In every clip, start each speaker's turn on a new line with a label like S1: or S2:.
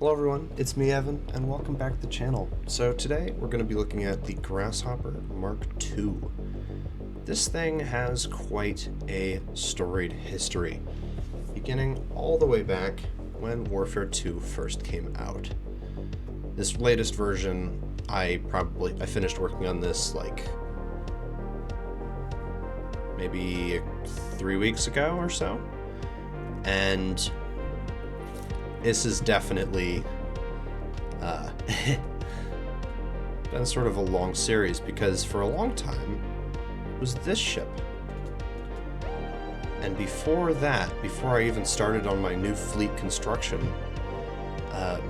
S1: Hello everyone, it's me Evan, and welcome back to the channel. So today we're going to be looking at the Grasshopper MK2. This thing has quite a storied history, beginning all the way back when Warfare 2 first came out. This latest version, I finished working on this like maybe 3 weeks ago or so, and this is definitely been sort of a long series, because for a long time it was this ship. And before that, before I even started on my new fleet construction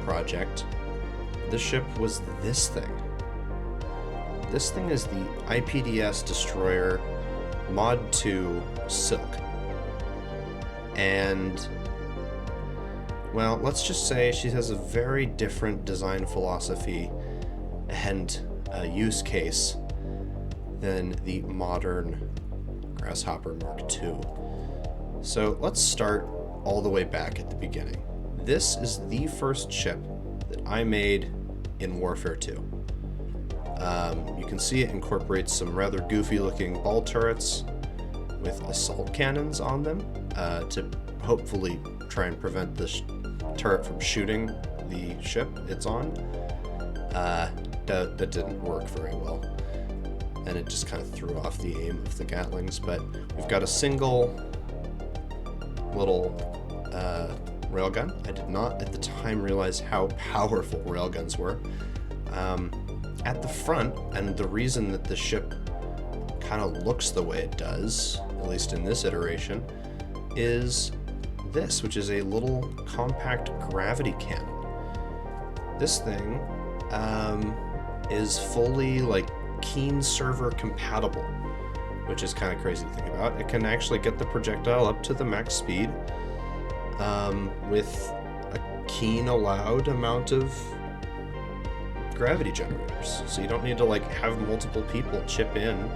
S1: project, this ship was this thing. This thing is the IPDS Destroyer Mod 2 Silk. And well, let's just say she has a very different design philosophy and use case than the modern Grasshopper MK2. So let's start all the way back at the beginning. This is the first ship that I made in Warfare 2. You can see it incorporates some rather goofy looking ball turrets with assault cannons on them to hopefully try and prevent this turret from shooting the ship it's on. That didn't work very well, and it just kind of threw off the aim of the Gatlings. But we've got a single little railgun. I did not at the time realize how powerful railguns were. At the front, and the reason that the ship kind of looks the way it does, at least in this iteration, is this, which is a little compact gravity cannon. This thing is fully like Keen server compatible, which is kind of crazy to think about. It can actually get the projectile up to the max speed with a Keen allowed amount of gravity generators. So you don't need to like have multiple people chip in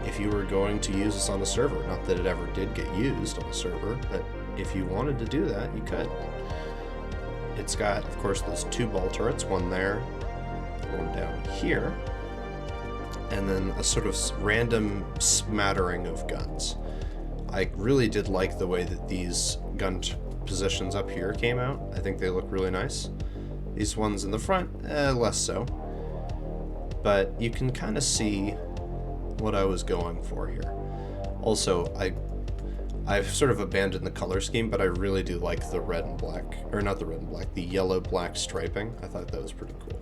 S1: if you were going to use this on a server. Not that it ever did get used on a server, but if you wanted to do that, you could. It's got, of course, those two ball turrets, one there, one down here, and then a sort of random smattering of guns. I really did like the way that these gun positions up here came out. I think they look really nice. These ones in the front, less so. But you can kind of see what I was going for here. Also, I've sort of abandoned the color scheme, but I really do like the red and black, or not the red and black, the yellow-black striping. I thought that was pretty cool.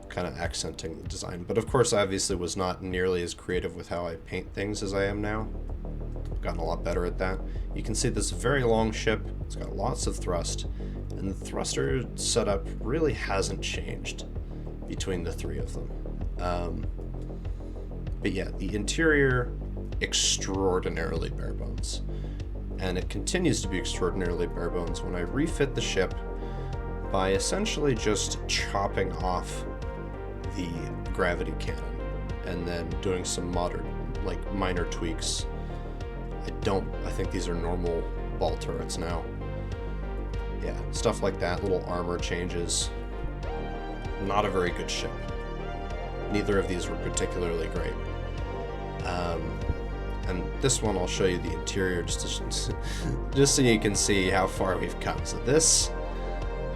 S1: Kind of accenting the design. But of course, I obviously was not nearly as creative with how I paint things as I am now. I've gotten a lot better at that. You can see this very long ship. It's got lots of thrust, and the thruster setup really hasn't changed between the three of them. But yeah, the interior, extraordinarily bare bones, and it continues to be extraordinarily bare bones when I refit the ship by essentially just chopping off the gravity cannon and then doing some minor tweaks. I think these are normal ball turrets now. Yeah, stuff like that, little armor changes. Not a very good ship. Neither of these were particularly great. And this one, I'll show you the interior just so you can see how far we've come. So this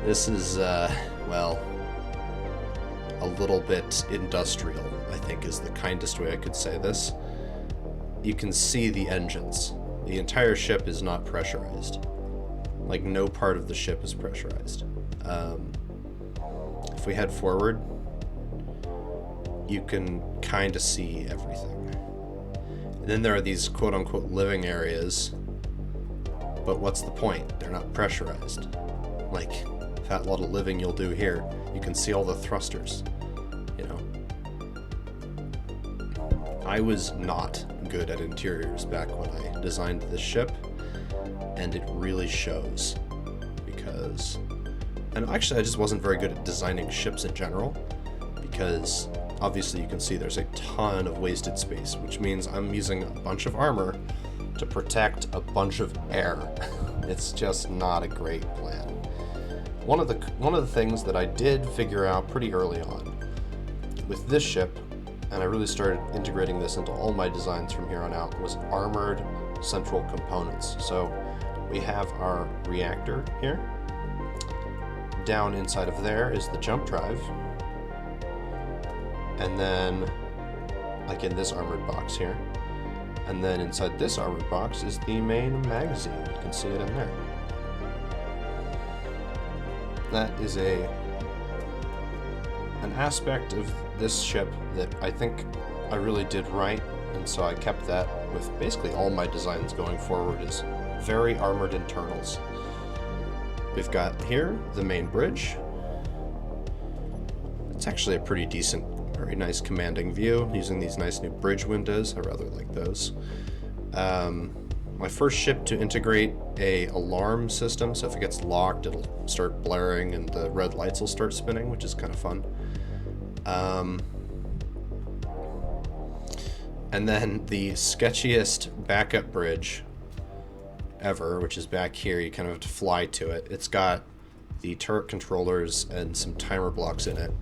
S1: is, well, a little bit industrial, I think is the kindest way I could say this. You can see the engines. The entire ship is not pressurized. Like, no part of the ship is pressurized. If we head forward, you can kind of see everything. And then there are these quote-unquote living areas, but what's the point? They're not pressurized. Like, that lot of living you'll do here, you can see all the thrusters, you know. I was not good at interiors back when I designed this ship, and it really shows, because... And actually, I just wasn't very good at designing ships in general, because obviously you can see there's a ton of wasted space, which means I'm using a bunch of armor to protect a bunch of air. It's just not a great plan. one of the things that I did figure out pretty early on with this ship, and I really started integrating this into all my designs from here on out, was armored central components. So we have our reactor here. Down inside of there is the jump drive. And then, like in this armored box here. And then inside this armored box is the main magazine. You can see it in there. That is an aspect of this ship that I think I really did right, and so I kept that with basically all my designs going forward, is very armored internals. We've got here the main bridge. It's actually a pretty decent, very nice commanding view using these nice new bridge windows. I rather like those. My first ship to integrate a alarm system, so if it gets locked, it'll start blaring and the red lights will start spinning, which is kind of fun. And then the sketchiest backup bridge ever, which is back here. You kind of have to fly to it. It's got the turret controllers and some timer blocks in it.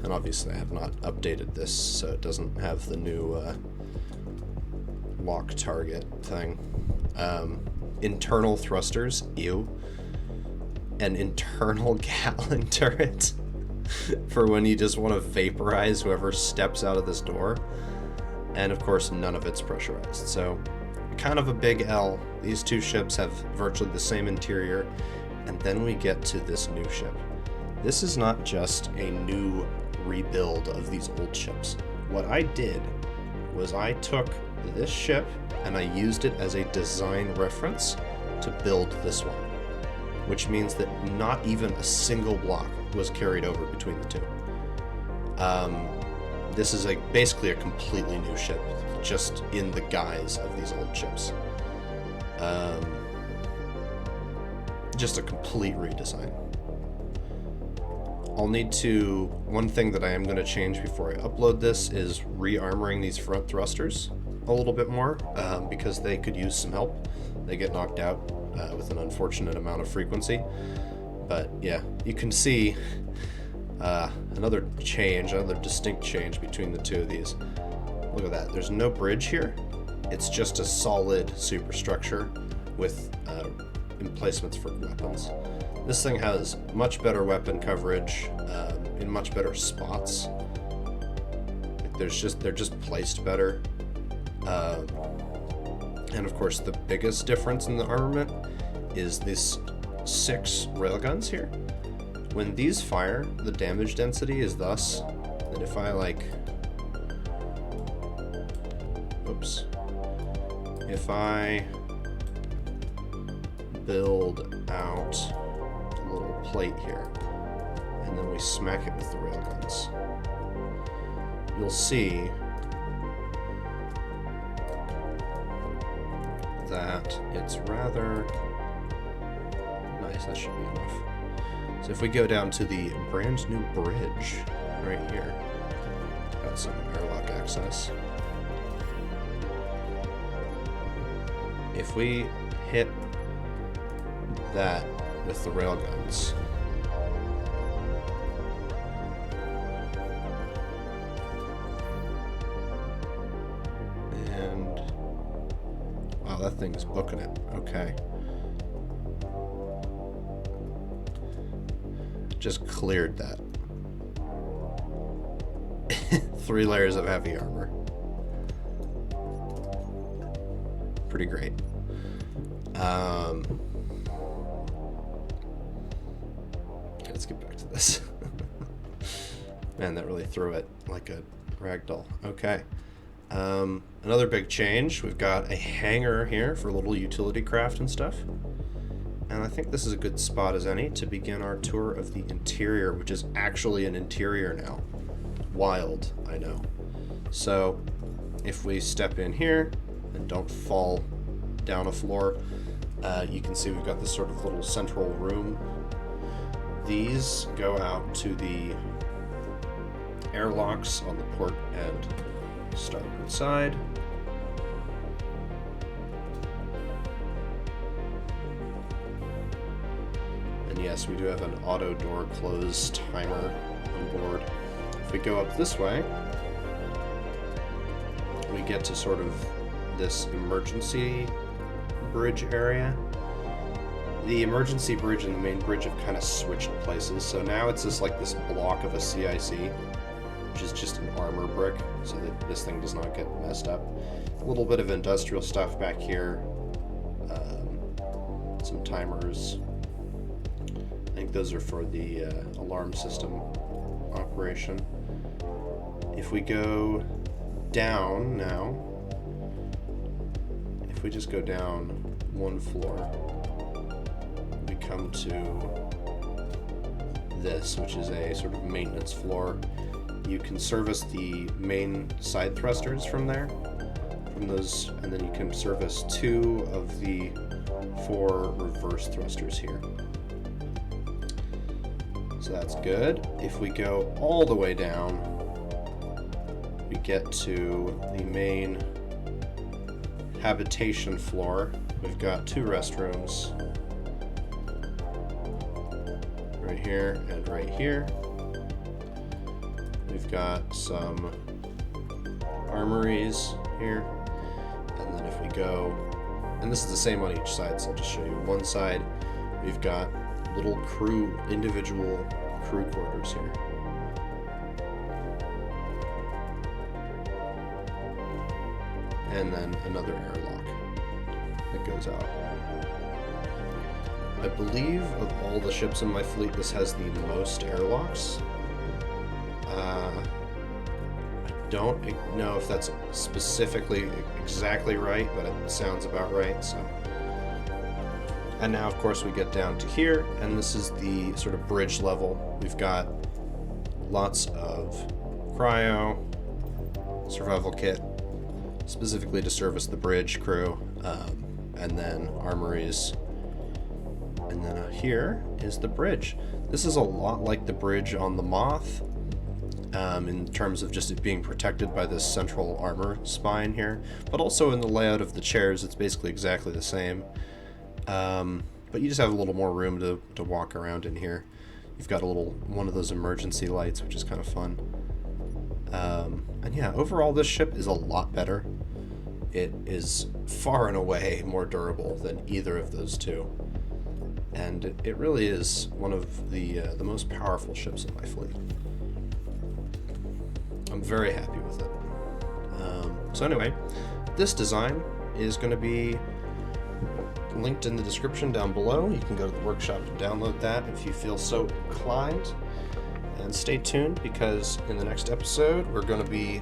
S1: And obviously I have not updated this, so it doesn't have the new lock target thing. Internal thrusters, ew. An internal Gatling turret for when you just want to vaporize whoever steps out of this door. And of course, none of it's pressurized. So, kind of a big L. These two ships have virtually the same interior. And then we get to this new ship. This is not just a new rebuild of these old ships. What I did was I took this ship and I used it as a design reference to build this one, which means that not even a single block was carried over between the two. This is basically a completely new ship, just in the guise of these old ships. Just a complete redesign. I'll need to, one thing that I am going to change before I upload this is re-armoring these front thrusters a little bit more, because they could use some help. They get knocked out with an unfortunate amount of frequency. But yeah, you can see another distinct change between the two of these. Look at that, there's no bridge here. It's just a solid superstructure with emplacements for weapons. This thing has much better weapon coverage in much better spots. They're just placed better. And of course, the biggest difference in the armament is these 6 railguns here. When these fire, the damage density is thus that if I if I build out a little plate here, and then we smack it with the railguns, you'll see that it's rather nice. That should be enough. So if we go down to the brand new bridge right here, got some airlock access. If we hit that with the railguns, and wow, that thing's booking it. Okay. Just cleared that. 3 layers of heavy armor. Pretty great. Let's get back to this. Man, that really threw it like a ragdoll. Okay. Another big change. We've got a hangar here for little utility craft and stuff. And I think this is a good spot as any to begin our tour of the interior, which is actually an interior now. Wild, I know. So, if we step in here and don't fall down a floor, you can see we've got this sort of little central room. These go out to the airlocks on the port and starboard side. And yes, we do have an auto door close timer on board. If we go up this way, we get to sort of this emergency bridge area. The emergency bridge and the main bridge have kind of switched places, so now it's just like this block of a CIC, which is just an armor brick, so that this thing does not get messed up. A little bit of industrial stuff back here, some timers. I think those are for the alarm system operation. If we go down now, if we just go down one floor, we come to this, which is a sort of maintenance floor. You can service the main side thrusters from there, from those, and then you can service 2 of the 4 reverse thrusters here. So that's good. If we go all the way down, we get to the main habitation floor. We've got 2 restrooms right here and right here. We've got some armories here, and then if we go, and this is the same on each side, so I'll just show you one side. We've got little individual crew quarters here. And then another airlock that goes out. I believe of all the ships in my fleet, this has the most airlocks. I don't know if that's specifically exactly right, but it sounds about right. So, and now of course we get down to here, and this is the sort of bridge level. We've got lots of cryo, survival kit, specifically to service the bridge crew, and then armories. And then here is the bridge. This is a lot like the bridge on the Moth, in terms of just it being protected by this central armor spine here, but also in the layout of the chairs, it's basically exactly the same. But you just have a little more room to walk around in here. You've got one of those emergency lights, which is kind of fun. And yeah, overall this ship is a lot better. It is far and away more durable than either of those two. And it really is one of the most powerful ships in my fleet. I'm very happy with it. So anyway, this design is going to be linked in the description down below. You can go to the workshop to download that if you feel so inclined. And stay tuned, because in the next episode we're going to be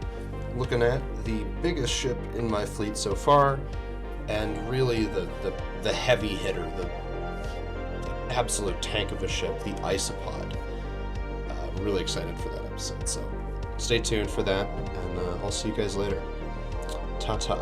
S1: looking at the biggest ship in my fleet so far, and really the heavy hitter, the absolute tank of a ship, the Isopod. I'm really excited for that episode, so stay tuned for that, and I'll see you guys later. Ta-ta.